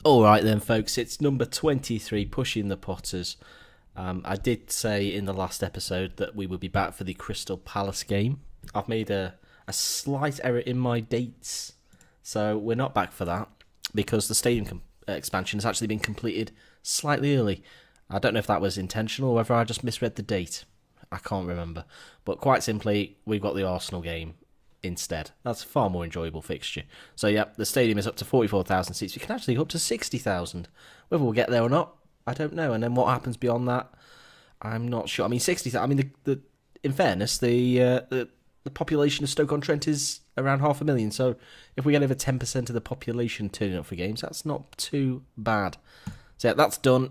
Alright then, folks, it's number 23, Pushing the Potters. I did say in the last episode that we would be back for the Crystal Palace game. I've made a slight error in my dates, so we're not back for that, because the stadium expansion has actually been completed slightly early. I don't know if that was intentional or whether I just misread the date. I can't remember. But quite simply, we've got the Arsenal game instead. That's a far more enjoyable fixture. So yeah, the stadium is up to 44,000 seats. We can actually go up to 60,000. Whether we'll get there or not, I don't know. And then what happens beyond that, I'm not sure. I mean, 60,000. I mean, in fairness, the population of Stoke-on-Trent is around 500,000. So if we get over 10% of the population turning up for games, that's not too bad. So yeah, that's done.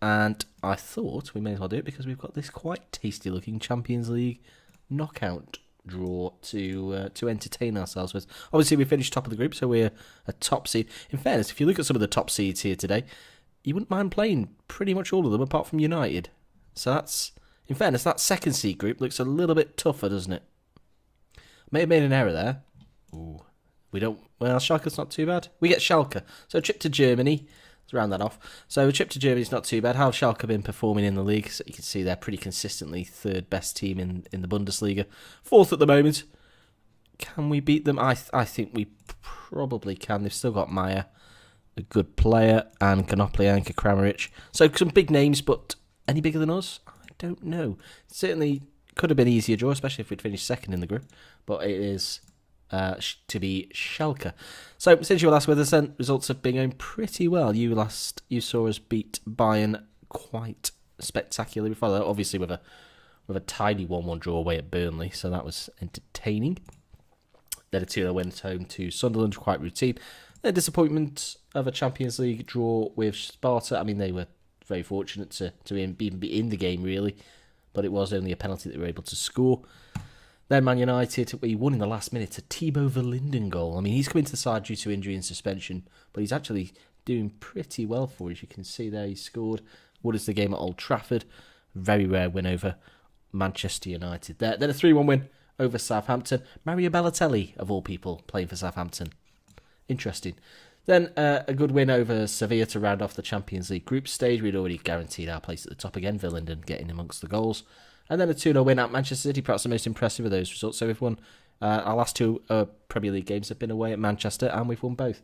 And I thought we may as well do it because we've got this quite tasty-looking Champions League knockout draw to entertain ourselves with. Obviously, we finished top of the group, so we're a top seed. In fairness, if you look at some of the top seeds here today, you wouldn't mind playing pretty much all of them apart from United. So that's, in fairness, that second seed group looks a little bit tougher, doesn't it? May have made an error there. Ooh, we don't. Well, Schalke's not too bad. We get Schalke, so a trip to Germany. Let's round that off. So a trip to Germany is not too bad. How have Schalke been performing in the league? So you can see they're pretty consistently third best team in the Bundesliga. Fourth at the moment. Can we beat them? I think we probably can. They've still got Maya, a good player, and Konoplyanka, Kramaric. So some big names, but any bigger than us? I don't know. Certainly could have been an easier draw, especially if we'd finished second in the group. But it is to be Schalke. So since you were last with us, then results have been going pretty well. You saw us beat Bayern quite spectacularly before that, obviously with a tidy 1-1 draw away at Burnley, so that was entertaining. Then a 2-0 win at home to Sunderland, quite routine. The disappointment of a Champions League draw with Sparta. I mean, they were very fortunate to even be in the game, really, but it was only a penalty that they were able to score. Then Man United, we won in the last minute, a Thibaut Verlinden goal. I mean, he's come into the side due to injury and suspension, but he's actually doing pretty well for it. As you can see there, he scored. What is the game at Old Trafford? Very rare win over Manchester United there. Then a 3-1 win over Southampton. Mario Balotelli, of all people, playing for Southampton. Interesting. Then a good win over Sevilla to round off the Champions League group stage. We'd already guaranteed our place at the top again, Verlinden getting amongst the goals. And then a 2-0 win at Manchester City, perhaps the most impressive of those results. So we've won our last two Premier League games have been away at Manchester, and we've won both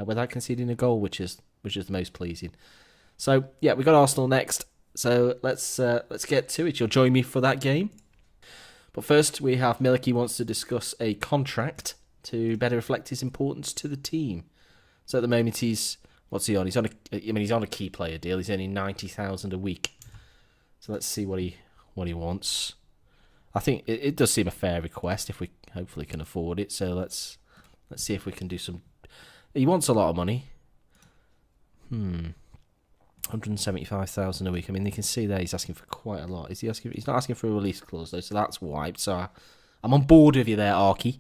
without conceding a goal, which is the most pleasing. So yeah, we got Arsenal next. So let's get to it. You'll join me for that game. But first, we have Milky wants to discuss a contract to better reflect his importance to the team. So at the moment, what's he on? He's on a key player deal. He's earning 90,000 a week. So let's see what he wants. I think it does seem a fair request if we hopefully can afford it. So let's see if we can do some. He wants a lot of money. 175,000 a week. I mean, you can see there he's asking for quite a lot. He's not asking for a release clause though, so that's wiped. So I'm on board with you there, Arky.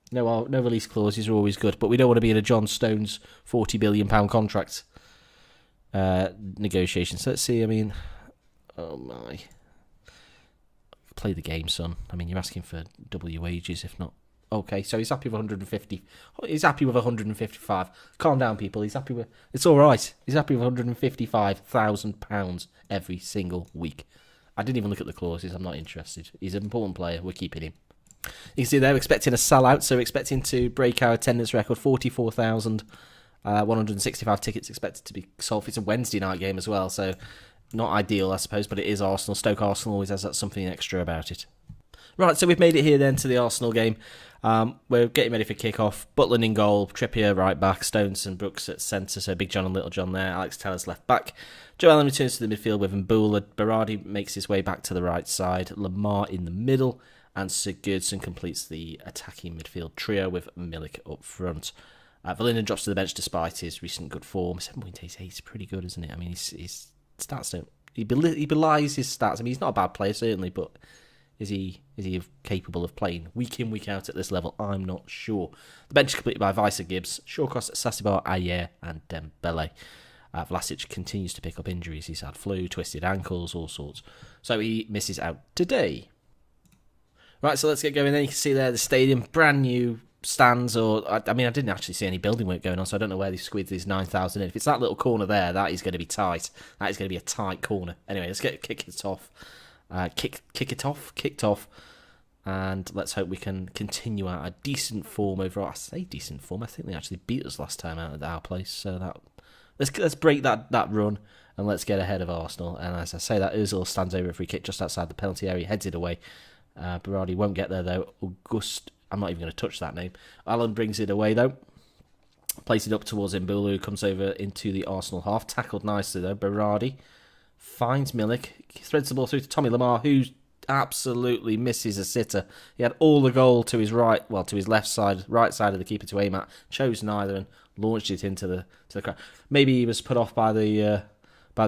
No release clauses are always good, but we don't want to be in a John Stones £40 billion contract negotiation. So let's see. I mean, oh my. Play the game, son. I mean, you're asking for double your wages, if not. Okay, so he's happy with 150. He's happy with 155. Calm down, people. He's happy with. It's all right. He's happy with £155,000 every single week. I didn't even look at the clauses. I'm not interested. He's an important player. We're keeping him. You can see they're expecting a sellout, so we're expecting to break our attendance record. 44,165 tickets expected to be sold. It's a Wednesday night game as well, so. Not ideal, I suppose, but it is Arsenal. Stoke Arsenal always has that something extra about it. Right, so we've made it here then to the Arsenal game. We're getting ready for kick-off. Butland in goal, Trippier right back, Stones and Brooks at centre, so Big John and Little John there. Alex Tellers left back. Joe Allen returns to the midfield with Mboula. Berardi makes his way back to the right side. Lamar in the middle, and Sigurdsson completes the attacking midfield trio with Milik up front. Verlinden drops to the bench despite his recent good form. 7.88 is pretty good, isn't it? I mean, he's stats don't. He belies his stats. I mean, he's not a bad player certainly, but is he capable of playing week in week out at this level? I'm not sure. The bench is completed by Weiser, Gibbs, Shawcross, Sasibar, Ayer, and Dembele. Vlasic continues to pick up injuries. He's had flu, twisted ankles, all sorts. So he misses out today. Right, so let's get going. Then you can see there the stadium, brand new stands, or I mean, I didn't actually see any building work going on, so I don't know where they squeezed these 9,000 in. If it's that little corner there, that is going to be tight. That is going to be a tight corner. Anyway, let's kick it off. Kicked off, and let's hope we can continue our decent form overall. I say decent form. I think they actually beat us last time out at our place, so let's break that run and let's get ahead of Arsenal. And as I say, that Ozil stands over a free kick just outside the penalty area, heads it away. Berardi won't get there though. I'm not even going to touch that name. Alan brings it away though. Plays it up towards Mbulu, who comes over into the Arsenal half. Tackled nicely though. Berardi finds Milik, threads the ball through to Tommy Lamar, who absolutely misses a sitter. He had all the goal to his right, well, to his left side, right side of the keeper to aim at. Chose neither and launched it into the crowd. Maybe he was put off by the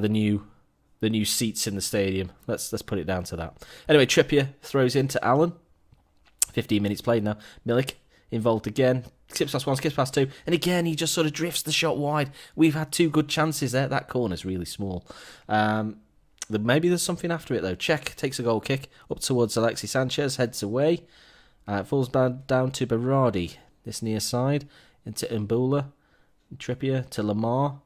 new seats in the stadium. Let's put it down to that. Anyway, Trippier throws into Allen. 15 minutes played now. Milik involved again. Skips past one, skips past two, and again he just sort of drifts the shot wide. We've had two good chances there. That corner's really small. Maybe there's something after it though. Cech takes a goal kick up towards Alexis Sanchez, heads away. Falls down to Berardi. This near side into Mbula. Trippier to Lamar.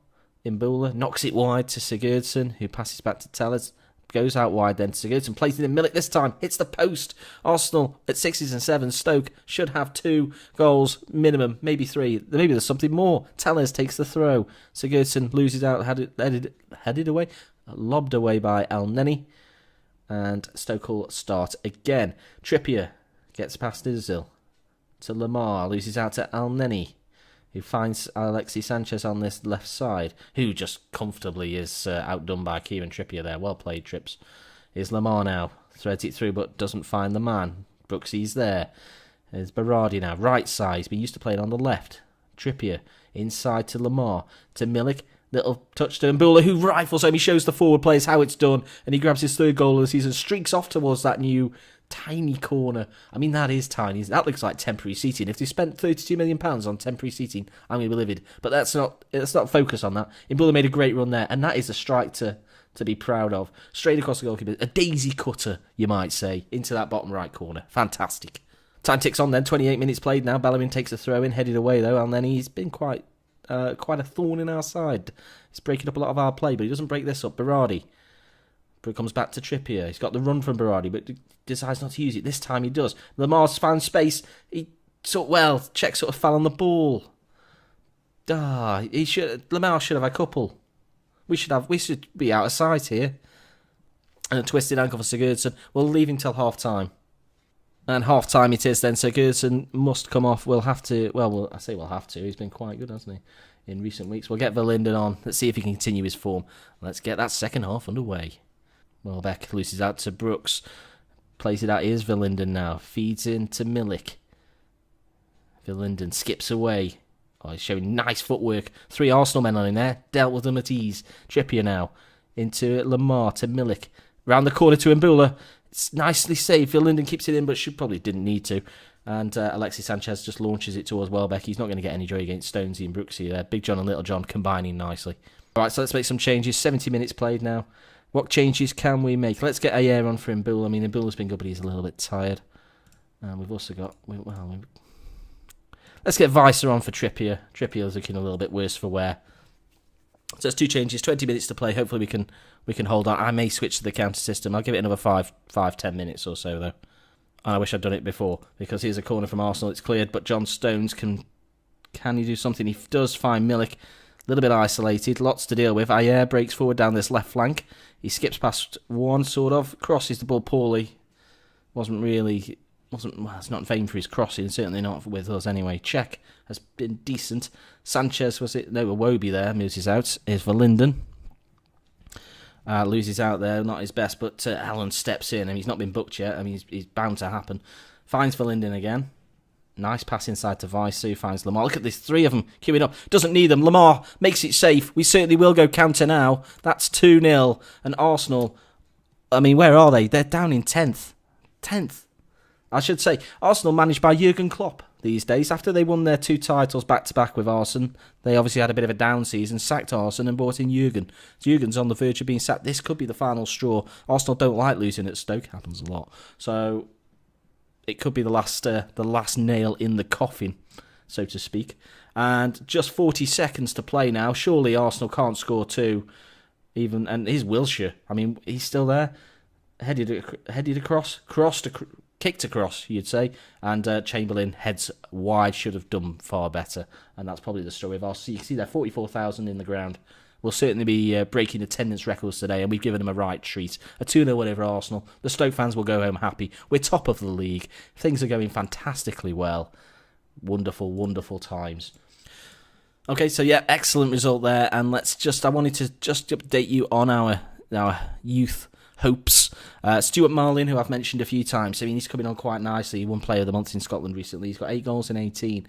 Mbula knocks it wide to Sigurdsson, who passes back to Tellez. Goes out wide then to Sigurdsson, plays it in Milik this time, hits the post. Arsenal at 6s and 7s. Stoke should have 2 goals minimum, maybe 3. Maybe there's something more. Tellez takes the throw. Sigurdsson loses out, headed away, lobbed away by El Neni. And Stoke will start again. Trippier gets past Ozil to Lamar, loses out to El Neni, who finds Alexis Sanchez on this left side, who just comfortably is outdone by Kieran Trippier there. Well played, Trips. Here's Lamar now. Threads it through, but doesn't find the man. Brooksy's there. There's Berardi now. Right side. He's been used to playing on the left. Trippier inside to Lamar. To Milik. Little touch to Mbula, who rifles home. He shows the forward players how it's done, and he grabs his 3rd goal of the season, streaks off towards that new tiny corner. I mean, that is tiny. That looks like temporary seating. If they spent £32 million on temporary seating, I'm going to be livid. But let's not focus on that. Mbula made a great run there, and that is a strike to be proud of. Straight across the goalkeeper. A daisy cutter, you might say, into that bottom right corner. Fantastic. Time ticks on then. 28 minutes played now. Bellerin takes a throw in, headed away though, and then he's been quite a thorn in our side. He's breaking up a lot of our play, but he doesn't break this up. Berardi. But it comes back to Trippier. He's got the run from Berardi, but decides not to use it. This time he does. Lamar's found space. Cech sort of fell on the ball. Lamar should have a couple. We should be out of sight here. And a twisted ankle for Sigurdsson. We'll leave him till half time. And half time it is then. Sigurdsson must come off. We'll have to. I say we'll have to. He's been quite good, hasn't he, in recent weeks. We'll get Verlinden on. Let's see if he can continue his form. Let's get that second half underway. Welbeck loses out to Brooks. Plays it out. Here's Verlinden now. Feeds in to Milik. Verlinden skips away. He's showing nice footwork. 3 Arsenal men on in there. Dealt with them at ease. Trippier now. Into Lamar to Milik. Round the corner to Mbula. It's nicely saved. Verlinden keeps it in, but she probably didn't need to. And Alexis Sanchez just launches it towards Welbeck. He's not going to get any joy against Stonesy and Brooksy there. Big John and Little John combining nicely. All right, so let's make some changes. 70 minutes played now. What changes can we make? Let's get Ayer on for Mbula. I mean, Mbula's been good, but he's a little bit tired. And we've also got... let's get Weiser on for Trippier. Trippier's looking a little bit worse for wear. So it's 2 changes, 20 minutes to play. Hopefully we can hold on. I may switch to the counter system. I'll give it another 5-10 minutes or so, though. And I wish I'd done it before, because here's a corner from Arsenal. It's cleared, but John Stones can he do something? He does find Milik. A little bit isolated, lots to deal with. Ayer breaks forward down this left flank. He skips past one, sort of, crosses the ball poorly. It's not vain for his crossing, certainly not with us anyway. Cech has been decent. Sanchez, Iwobi there, loses out. Here's Verlinden. Loses out there, not his best, but Allen steps in, and he's not been booked yet. I mean, he's bound to happen. Finds Verlinden again. Nice pass inside to Weiser, finds Lamar. Look at this, 3 of them queuing up. Doesn't need them. Lamar makes it safe. We certainly will go counter now. That's 2-0. And Arsenal, I mean, where are they? They're down in 10th. 10th. I should say, Arsenal managed by Jurgen Klopp these days. After they won their 2 titles back-to-back with Arsene, they obviously had a bit of a down season, sacked Arsene and brought in Jurgen. Jurgen's on the verge of being sacked. This could be the final straw. Arsenal don't like losing at Stoke. Happens a lot. So... it could be the last nail in the coffin, so to speak. And just 40 seconds to play now. Surely Arsenal can't score two. And here's Wilshere. I mean, he's still there. Headed across, kicked across, you'd say. And Chamberlain heads wide, should have done far better. And that's probably the story of Arsenal. You can see there, 44,000 in the ground. We'll certainly be breaking attendance records today, and we've given them a right treat. A 2-0 win over Arsenal. The Stoke fans will go home happy. We're top of the league. Things are going fantastically well. Wonderful, wonderful times. Okay, so yeah, excellent result there, and I wanted to just update you on our youth hopes. Stuart Marlin, who I've mentioned a few times, I mean, he's coming on quite nicely. He won Player of the Month in Scotland recently. He's got 8 goals in 18.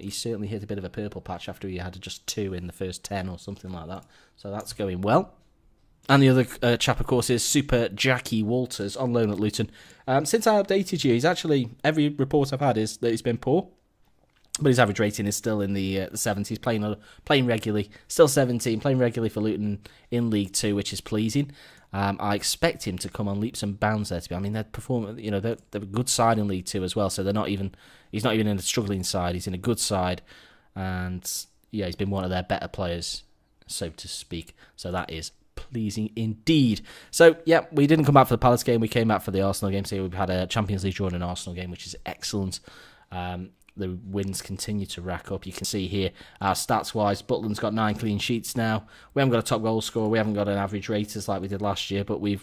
He certainly hit a bit of a purple patch after he had just 2 in the first 10 or something like that. So that's going well. And the other chap, of course, is Super Jackie Walters on loan at Luton. Since I updated you, he's actually, every report I've had is that he's been poor. But his average rating is still in the 70s, playing regularly. Still 17, playing regularly for Luton in League 2, which is pleasing. I expect him to come on leaps and bounds there. They're performing. They're a good side in League 2 as well. So he's not even in a struggling side. He's in a good side, and yeah, he's been one of their better players, so to speak. So that is pleasing indeed. So yeah, we didn't come back for the Palace game. We came back for the Arsenal game. So we've had a Champions League draw and an Arsenal game, which is excellent. The wins continue to rack up. You can see here, stats-wise, Butland's got 9 clean sheets now. We haven't got a top goal scorer. We haven't got an average raters like we did last year, but we're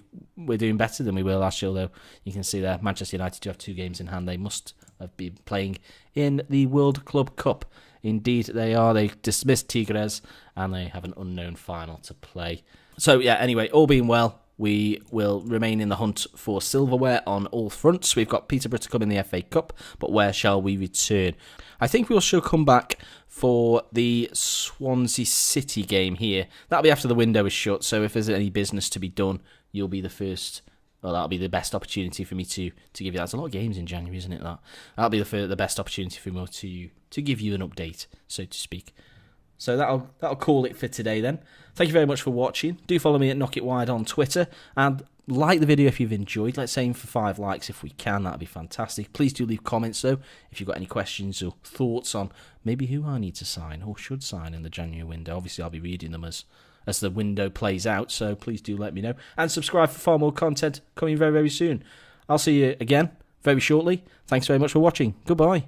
doing better than we were last year, though. You can see there, Manchester United do have 2 games in hand. They must have been playing in the World Club Cup. Indeed, they are. They dismissed Tigres, and they have an unknown final to play. So, yeah, anyway, all being well, we will remain in the hunt for silverware on all fronts. We've got Peterborough to come in the FA Cup, but where shall we return? I think we shall come back for the Swansea City game here. That'll be after the window is shut, so if there's any business to be done, you'll be the first. Well, that'll be the best opportunity for me to give you that. There's a lot of games in January, isn't it? That'll be the best opportunity for me to give you an update, so to speak. So that'll call it for today then. Thank you very much for watching. Do follow me at Knock It Wide on Twitter, and like the video if you've enjoyed. Let's aim for 5 likes if we can. That'd be fantastic. Please do leave comments though if you've got any questions or thoughts on maybe who I need to sign or should sign in the January window. Obviously, I'll be reading them as the window plays out, so please do let me know. And subscribe for far more content coming very, very soon. I'll see you again very shortly. Thanks very much for watching. Goodbye.